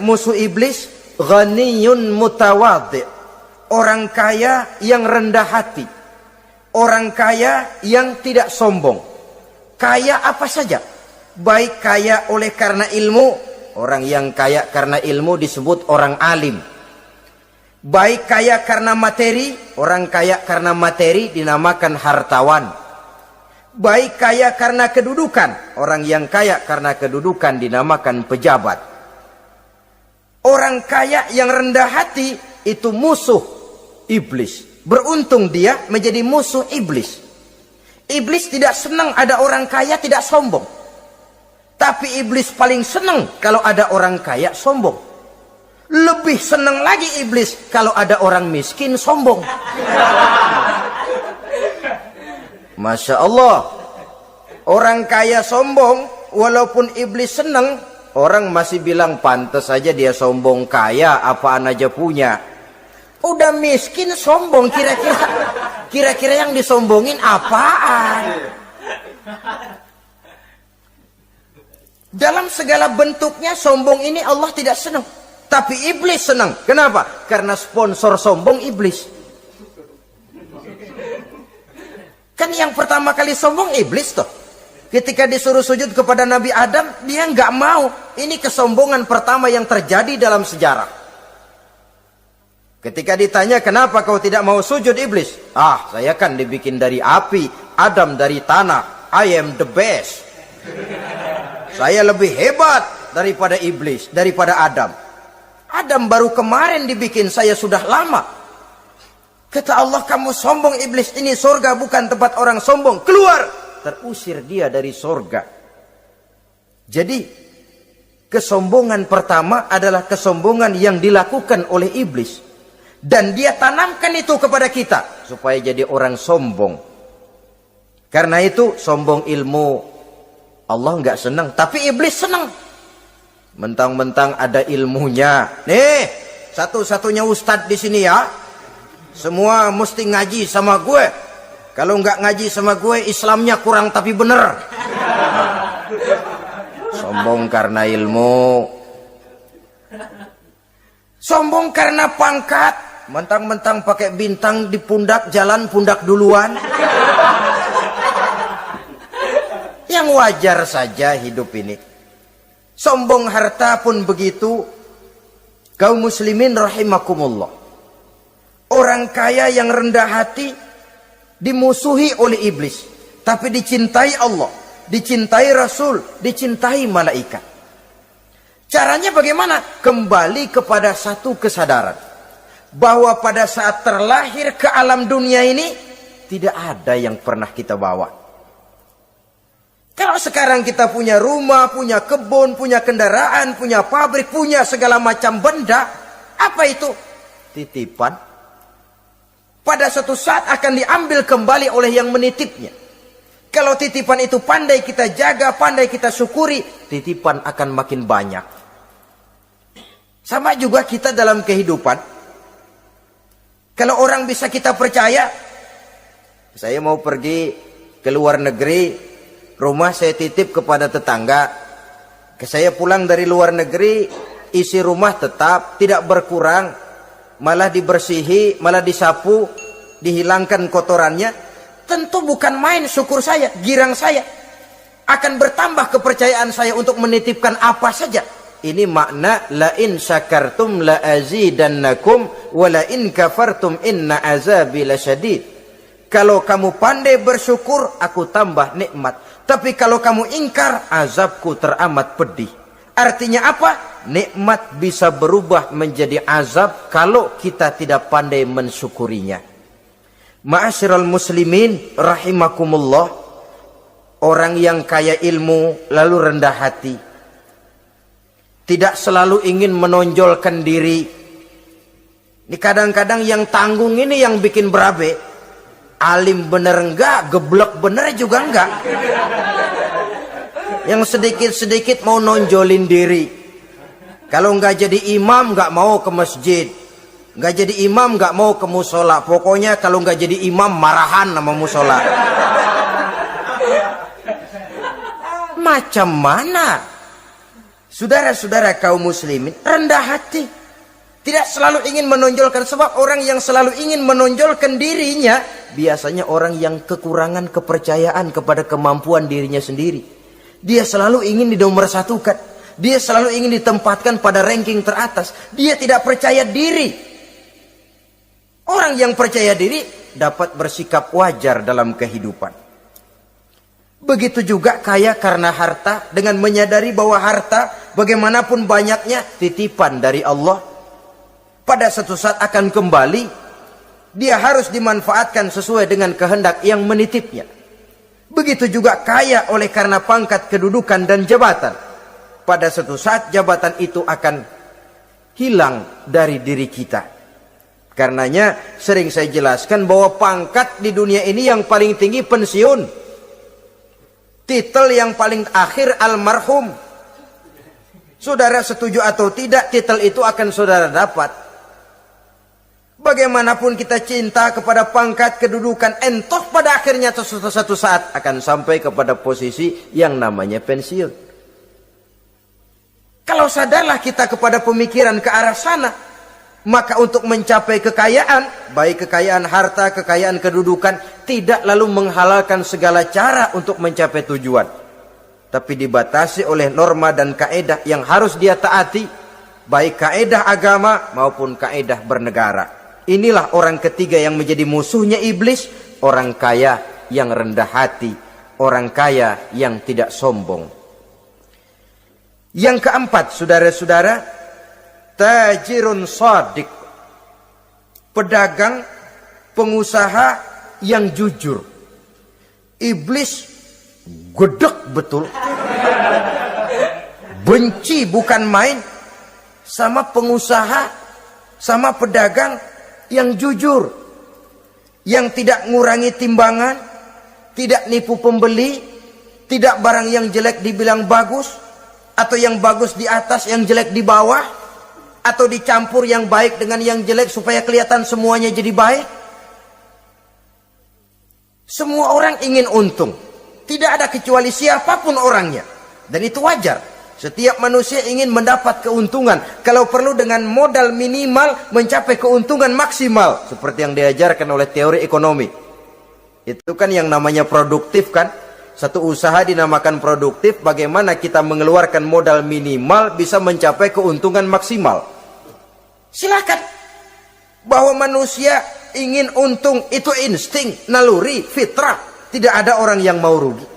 musuh iblis? Ghaniyun mutawadhi'. Orang kaya yang rendah hati. Orang kaya yang tidak sombong. Kaya apa saja. Baik kaya oleh karena ilmu. Orang yang kaya karena ilmu disebut orang alim. Baik kaya karena materi. Orang kaya karena materi dinamakan hartawan. Baik kaya karena kedudukan. Orang yang kaya karena kedudukan dinamakan pejabat. Orang kaya yang rendah hati itu musuh iblis. Beruntung dia menjadi musuh iblis. Iblis tidak senang ada orang kaya tidak sombong. Tapi iblis paling senang kalau ada orang kaya sombong. Lebih senang lagi iblis kalau ada orang miskin sombong. Masya Allah. Orang kaya sombong, walaupun iblis senang, orang masih bilang pantas saja dia sombong, kaya apaan aja punya. Udah miskin sombong, kira-kira yang disombongin apaan? Dalam segala bentuknya sombong ini Allah tidak senang. Tapi iblis senang. Kenapa? Karena sponsor sombong iblis. Kan yang pertama kali sombong iblis toh. Ketika disuruh sujud kepada Nabi Adam, dia nggak mau. Ini kesombongan pertama yang terjadi dalam sejarah. Ketika ditanya, kenapa kau tidak mau sujud iblis? Ah, saya kan dibikin dari api, Adam dari tanah. I am the best. Saya lebih hebat daripada iblis, daripada Adam. Adam baru kemarin dibikin, saya sudah lama. Kata Allah, kamu sombong iblis, ini surga bukan tempat orang sombong. Keluar! Terusir dia dari surga. Jadi, kesombongan pertama adalah kesombongan yang dilakukan oleh iblis. Dan dia tanamkan itu kepada kita, supaya jadi orang sombong. Karena itu, sombong ilmu, Allah nggak senang, tapi iblis senang. Mentang-mentang ada ilmunya. Nih, satu-satunya ustadz di sini ya. Semua mesti ngaji sama gue. Kalau nggak ngaji sama gue, Islamnya kurang tapi bener. Sombong karena ilmu. Sombong karena pangkat. Mentang-mentang pakai bintang di pundak, jalan pundak duluan. Yang wajar saja hidup ini. Sombong harta pun begitu. Kaum muslimin rahimakumullah. Orang kaya yang rendah hati dimusuhi oleh iblis, tapi dicintai Allah, dicintai Rasul, dicintai malaikat. Caranya bagaimana? Kembali kepada satu kesadaran, bahwa pada saat terlahir ke alam dunia ini tidak ada yang pernah kita bawa. Kalau sekarang kita punya rumah, punya kebun, punya kendaraan, punya pabrik, punya segala macam benda, apa itu? Titipan. Pada suatu saat akan diambil kembali oleh yang menitipnya. Kalau titipan itu pandai kita jaga, pandai kita syukuri, titipan akan makin banyak. Sama juga kita dalam kehidupan. Kalau orang bisa kita percaya, saya mau pergi ke luar negeri, rumah saya titip kepada tetangga. Saya pulang dari luar negeri, isi rumah tetap, tidak berkurang. Malah dibersihi, malah disapu, dihilangkan kotorannya. Tentu bukan main syukur saya, girang saya. Akan bertambah kepercayaan saya untuk menitipkan apa saja. Ini makna la in syakartum la azidannakum wa la in kafartum inna azabi lasyadid. Kalau kamu pandai bersyukur, aku tambah nikmat. Tapi kalau kamu ingkar, azabku teramat pedih. Artinya apa? Nikmat bisa berubah menjadi azab kalau kita tidak pandai mensyukurinya. Ma'asyiral muslimin rahimakumullah. Orang yang kaya ilmu lalu rendah hati, tidak selalu ingin menonjolkan diri. Ini kadang-kadang yang tanggung ini yang bikin berabe. Alim bener enggak, geblek bener juga enggak. Yang sedikit-sedikit mau nonjolin diri. Kalau nggak jadi imam nggak mau ke masjid, nggak jadi imam nggak mau ke musola. Pokoknya kalau nggak jadi imam marahan sama musola. Macam mana? Saudara-saudara kaum muslimin, rendah hati. Tidak selalu ingin menonjolkan, sebab orang yang selalu ingin menonjolkan dirinya biasanya orang yang kekurangan kepercayaan kepada kemampuan dirinya sendiri. Dia selalu ingin dinomorsatukan. Dia selalu ingin ditempatkan pada ranking teratas. Dia tidak percaya diri. Orang yang percaya diri dapat bersikap wajar dalam kehidupan. Begitu juga kaya karena harta, dengan menyadari bahwa harta bagaimanapun banyaknya titipan dari Allah. Pada suatu saat akan kembali. Dia harus dimanfaatkan sesuai dengan kehendak yang menitipnya. Begitu juga kaya oleh karena pangkat, kedudukan dan jabatan. Pada suatu saat jabatan itu akan hilang dari diri kita. Karenanya sering saya jelaskan bahwa pangkat di dunia ini yang paling tinggi pensiun. Titel yang paling akhir almarhum. Saudara setuju atau tidak, titel itu akan saudara dapat. Bagaimanapun kita cinta kepada pangkat, kedudukan, entah pada akhirnya suatu saat akan sampai kepada posisi yang namanya pensiun. Kalau sadarlah kita kepada pemikiran ke arah sana, maka untuk mencapai kekayaan, baik kekayaan harta, kekayaan kedudukan, tidak lalu menghalalkan segala cara untuk mencapai tujuan. Tapi dibatasi oleh norma dan kaedah yang harus dia taati, baik kaedah agama maupun kaedah bernegara. Inilah orang ketiga yang menjadi musuhnya iblis, orang kaya yang rendah hati, orang kaya yang tidak sombong. Yang keempat, saudara-saudara, tajirun shadiq, pedagang, pengusaha yang jujur. Iblis gedek betul, benci bukan main sama pengusaha, sama pedagang yang jujur, yang tidak ngurangi timbangan, tidak nipu pembeli, tidak barang yang jelek dibilang bagus, atau yang bagus di atas yang jelek di bawah, atau dicampur yang baik dengan yang jelek supaya kelihatan semuanya jadi baik. Semua orang ingin untung, tidak ada kecuali siapapun orangnya, dan itu wajar. Setiap manusia ingin mendapat keuntungan, kalau perlu dengan modal minimal mencapai keuntungan maksimal, seperti yang diajarkan oleh teori ekonomi. Itu kan yang namanya produktif kan. Satu usaha dinamakan produktif, bagaimana kita mengeluarkan modal minimal bisa mencapai keuntungan maksimal. Silakan. Bahwa manusia ingin untung itu insting, naluri, fitrah. Tidak ada orang yang mau rugi.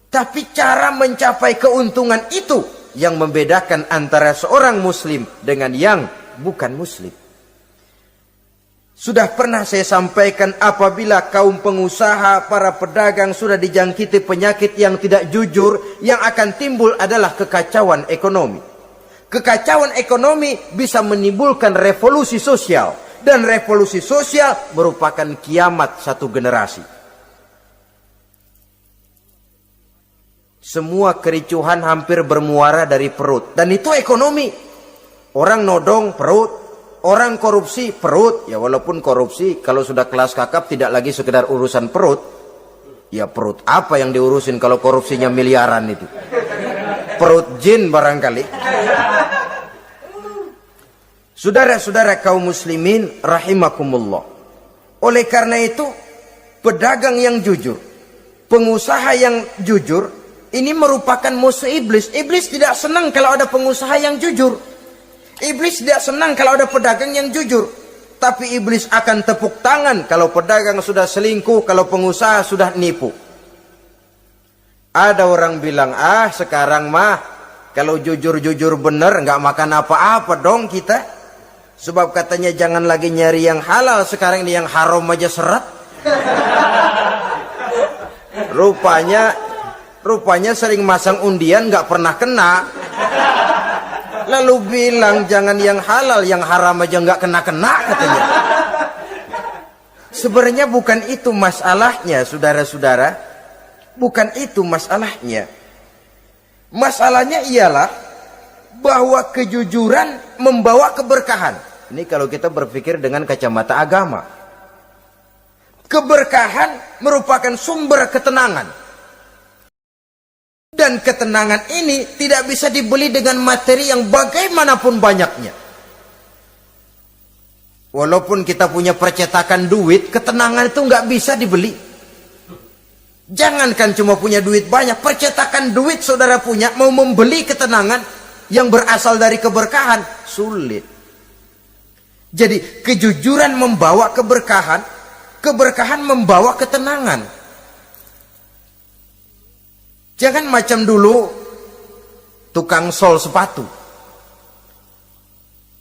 Tapi cara mencapai keuntungan itu yang membedakan antara seorang muslim dengan yang bukan muslim. Sudah pernah saya sampaikan, apabila kaum pengusaha, para pedagang sudah dijangkiti penyakit yang tidak jujur, yang akan timbul adalah kekacauan ekonomi. Kekacauan ekonomi bisa menimbulkan revolusi sosial, dan revolusi sosial merupakan kiamat satu generasi. Semua kericuhan hampir bermuara dari perut, dan itu ekonomi. Orang nodong perut, orang korupsi perut. Ya walaupun korupsi kalau sudah kelas kakap tidak lagi sekedar urusan perut. Ya perut apa yang diurusin kalau korupsinya miliaran itu? Perut jin barangkali. Saudara-saudara kaum muslimin rahimakumullah. Oleh karena itu, pedagang yang jujur, pengusaha yang jujur, ini merupakan musuh iblis. Iblis tidak senang kalau ada pengusaha yang jujur. Iblis tidak senang kalau ada pedagang yang jujur. Tapi iblis akan tepuk tangan kalau pedagang sudah selingkuh, kalau pengusaha sudah nipu. Ada orang bilang, sekarang mah kalau jujur-jujur bener nggak makan apa-apa dong kita. Sebab katanya jangan lagi nyari yang halal, sekarang ini yang haram aja seret. Rupanya sering masang undian nggak pernah kena. Lalu bilang jangan yang halal, yang haram aja nggak kena-kena katanya. Sebenarnya bukan itu masalahnya, saudara-saudara. Bukan itu masalahnya. Masalahnya ialah bahwa kejujuran membawa keberkahan. Ini kalau kita berpikir dengan kacamata agama. Keberkahan merupakan sumber ketenangan. Dan ketenangan ini tidak bisa dibeli dengan materi yang bagaimanapun banyaknya. Walaupun kita punya percetakan duit, ketenangan itu nggak bisa dibeli. Jangankan cuma punya duit banyak, percetakan duit saudara punya, mau membeli ketenangan yang berasal dari keberkahan, sulit. Jadi kejujuran membawa keberkahan, keberkahan membawa ketenangan. Jangan macam dulu tukang sol sepatu.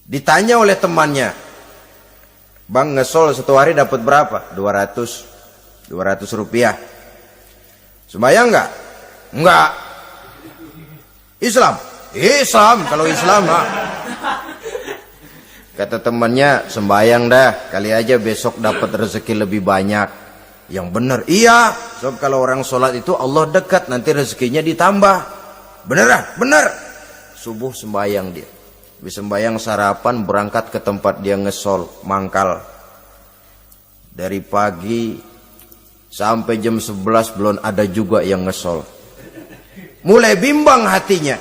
Ditanya oleh temannya, "Bang, ngesol satu hari dapat berapa?" 200 rupiah. Sembayang enggak? Enggak. Islam? Islam, kalau Islam mah. Kata temannya, "Sembayang dah, kali aja besok dapat rezeki lebih banyak." Yang benar, iya. Sebab kalau orang sholat itu Allah dekat, nanti rezekinya ditambah. Beneran? Bener. Subuh sembayang dia. Habis sembayang sarapan, berangkat ke tempat dia ngesol, mangkal. Dari pagi sampai jam 11 belum ada juga yang ngesol. Mulai bimbang hatinya.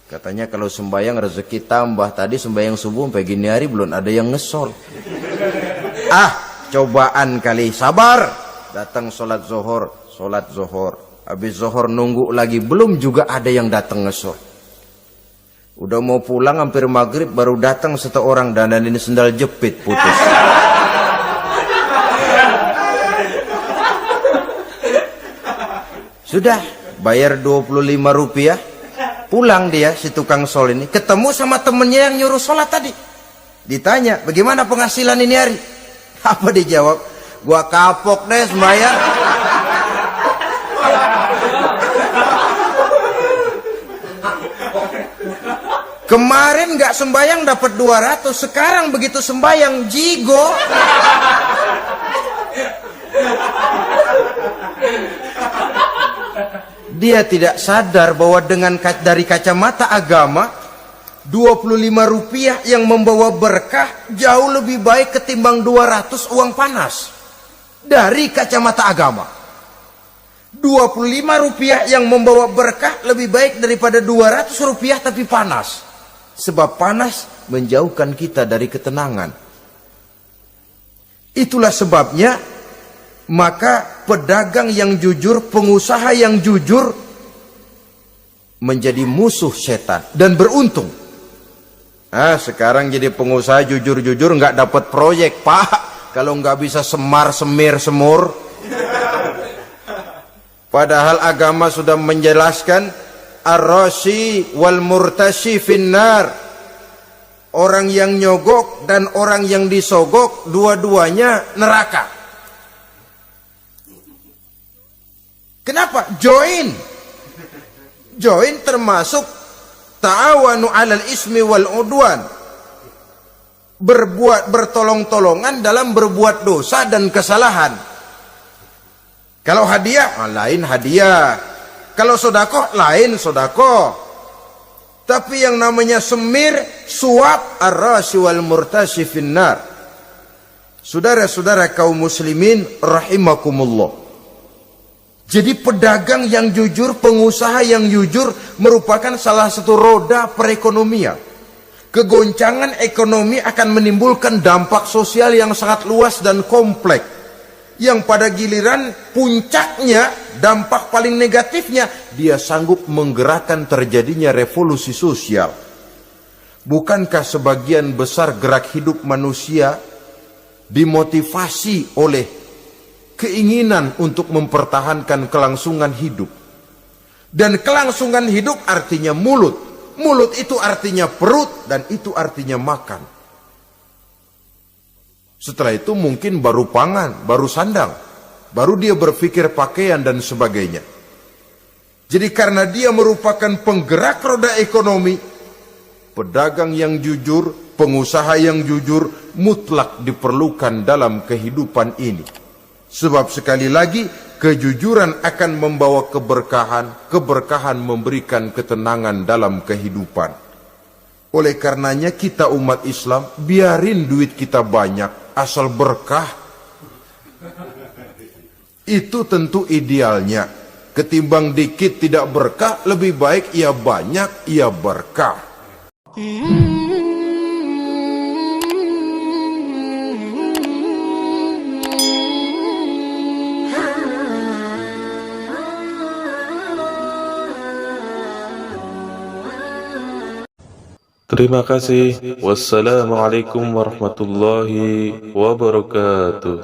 Katanya kalau sembayang rezeki tambah. Tadi sembayang subuh sampai gini hari belum ada yang ngesol. Cobaan kali, sabar. Datang sholat zohor. Habis zohor nunggu lagi, belum juga ada yang datang ngesol. Udah mau pulang hampir maghrib, baru datang satu orang dandanin sendal jepit putus. Sudah bayar 25 rupiah, pulang dia si tukang sol ini, ketemu sama temennya yang nyuruh sholat tadi. Ditanya, "Bagaimana penghasilan ini hari?" Apa dijawab? "Gua kapok deh sembahyang." Kemarin nggak sembahyang dapat 200, sekarang begitu sembahyang jigo. Dia tidak sadar bahwa dengan dari kacamata agama, 25 rupiah yang membawa berkah jauh lebih baik ketimbang 200 uang panas. Dari kacamata agama, 25 rupiah yang membawa berkah lebih baik daripada 200 rupiah tapi panas. Sebab panas menjauhkan kita dari ketenangan. Itulah sebabnya, maka pedagang yang jujur, pengusaha yang jujur menjadi musuh setan dan beruntung. Sekarang jadi pengusaha jujur-jujur nggak dapat proyek, Pak. Kalau nggak bisa semur. Padahal agama sudah menjelaskan ar-rashi wal murtashi finnar. Orang yang nyogok dan orang yang disogok, dua-duanya neraka. Kenapa? Join termasuk ta'awanu 'alal ismi wal udwan. Bertolong-tolongan dalam berbuat dosa dan kesalahan. Kalau hadiah, lain hadiah. Kalau sedekah, lain sedekah. Tapi yang namanya semir, suap, ar-rashi wal murtashi finnar. Saudara-saudara kaum muslimin rahimakumullah. Jadi pedagang yang jujur, pengusaha yang jujur merupakan salah satu roda perekonomian. Kegoncangan ekonomi akan menimbulkan dampak sosial yang sangat luas dan kompleks. Yang pada giliran puncaknya, dampak paling negatifnya, dia sanggup menggerakkan terjadinya revolusi sosial. Bukankah sebagian besar gerak hidup manusia dimotivasi oleh keinginan untuk mempertahankan kelangsungan hidup? Dan kelangsungan hidup artinya mulut. Mulut itu artinya perut, dan itu artinya makan. Setelah itu mungkin baru pangan, baru sandang, baru dia berpikir pakaian dan sebagainya. Jadi karena dia merupakan penggerak roda ekonomi, pedagang yang jujur, pengusaha yang jujur mutlak diperlukan dalam kehidupan ini. Sebab sekali lagi, kejujuran akan membawa keberkahan, keberkahan memberikan ketenangan dalam kehidupan. Oleh karenanya kita umat Islam, biarin duit kita banyak, asal berkah. Itu tentu idealnya. Ketimbang dikit tidak berkah, lebih baik ia banyak, ia berkah. Terima kasih. Wassalamualaikum warahmatullahi wabarakatuh.